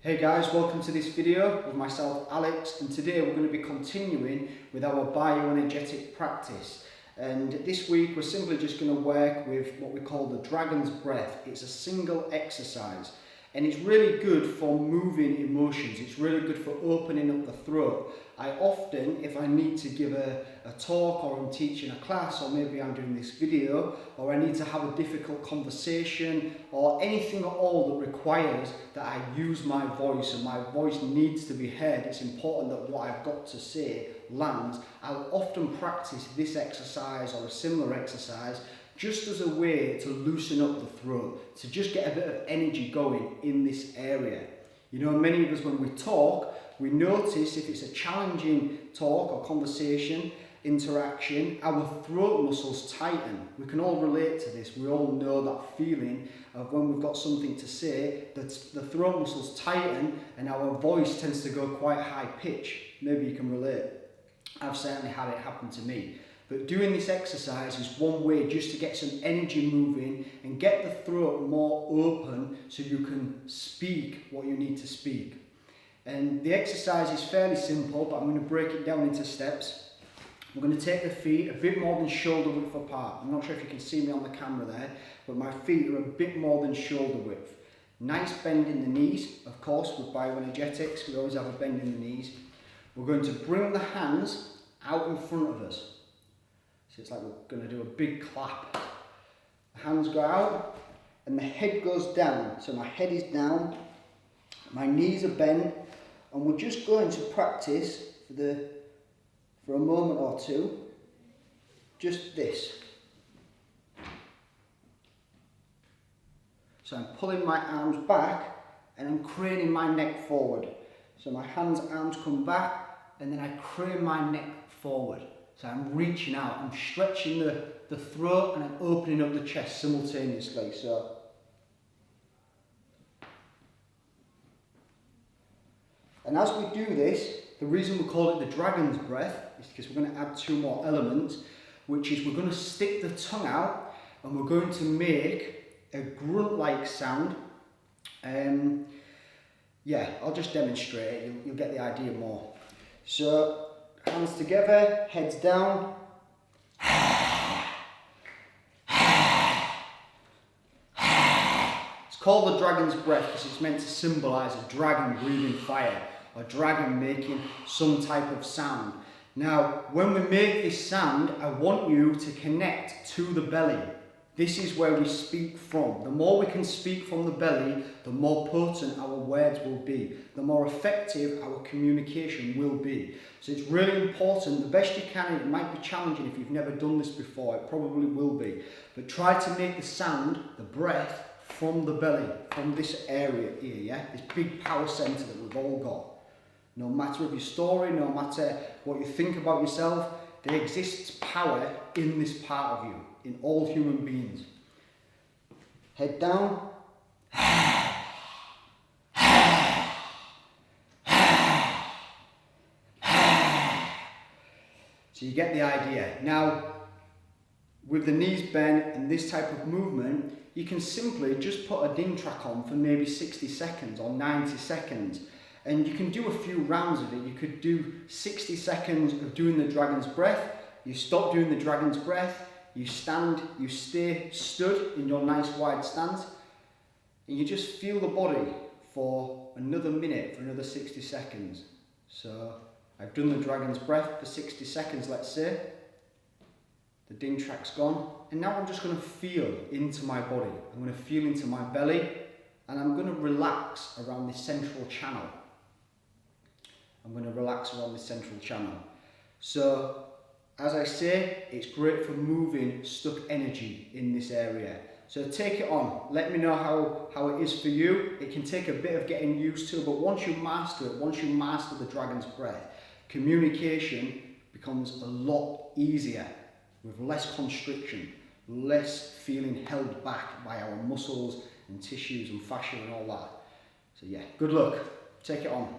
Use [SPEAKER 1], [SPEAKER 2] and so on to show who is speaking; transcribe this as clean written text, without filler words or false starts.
[SPEAKER 1] Hey guys, welcome to this video with myself Alex, and today we're going to be continuing with our bioenergetic practice. And this week we're simply just going to work with what we call the dragon's breath. It's a single exercise and it's really good for moving emotions. It's really good for opening up the throat. I often, if I need to give a talk, or I'm teaching a class, or maybe I'm doing this video, or I need to have a difficult conversation, or anything at all that requires that I use my voice and my voice needs to be heard, it's important that what I've got to say lands. I'll often practice this exercise or a similar exercise just as a way to loosen up the throat, to just get a bit of energy going in this area. You know, many of us when we talk, we notice if it's a challenging talk or conversation, interaction, our throat muscles tighten. We can all relate to this. We all know that feeling of when we've got something to say, that the throat muscles tighten and our voice tends to go quite high pitch. Maybe you can relate. I've certainly had it happen to me. But doing this exercise is one way just to get some energy moving and get the throat more open so you can speak what you need to speak. And the exercise is fairly simple, but I'm going to break it down into steps. We're going to take the feet a bit more than shoulder width apart. I'm not sure if you can see me on the camera there, but my feet are a bit more than shoulder width. Nice bend in the knees, of course, with bioenergetics, we always have a bend in the knees. We're going to bring the hands out in front of us. So it's like we're going to do a big clap. The hands go out and the head goes down. So my head is down, my knees are bent, and we're just going to practice for a moment or two, just this. So I'm pulling my arms back and I'm craning my neck forward. So my arms come back and then I crane my neck forward. So I'm reaching out, I'm stretching the throat and I'm opening up the chest simultaneously. And as we do this, the reason we call it the dragon's breath is because we're going to add two more elements, which is we're going to stick the tongue out and we're going to make a grunt-like sound. Yeah, I'll just demonstrate it, you'll get the idea more. So, hands together, heads down. It's called the dragon's breath because it's meant to symbolise a dragon breathing fire, a dragon making some type of sound. Now, when we make this sound, I want you to connect to the belly. This is where we speak from. The more we can speak from the belly, the more potent our words will be, the more effective our communication will be. So it's really important, the best you can, it might be challenging if you've never done this before, it probably will be, but try to make the sound, the breath, from the belly, from this area here, yeah? This big power centre that we've all got. No matter of your story, no matter what you think about yourself, there exists power in this part of you, in all human beings. Head down. So you get the idea. Now, with the knees bent and this type of movement, you can simply just put a ding track on for maybe 60 seconds or 90 seconds. And you can do a few rounds of it. You could do 60 seconds of doing the dragon's breath. You stop doing the dragon's breath. You stand, you stay stood in your nice wide stance. And you just feel the body for another minute, for another 60 seconds. So I've done the dragon's breath for 60 seconds, let's say. The ding track's gone. And now I'm just going to feel into my body. I'm going to feel into my belly. And I'm going to relax around this central channel. I'm going to relax around this central channel. So, as I say, it's great for moving stuck energy in this area. So take it on. Let me know how it is for you. It can take a bit of getting used to, but once you master it, once you master the dragon's breath, communication becomes a lot easier with less constriction, less feeling held back by our muscles and tissues and fascia and all that. So yeah, good luck. Take it on.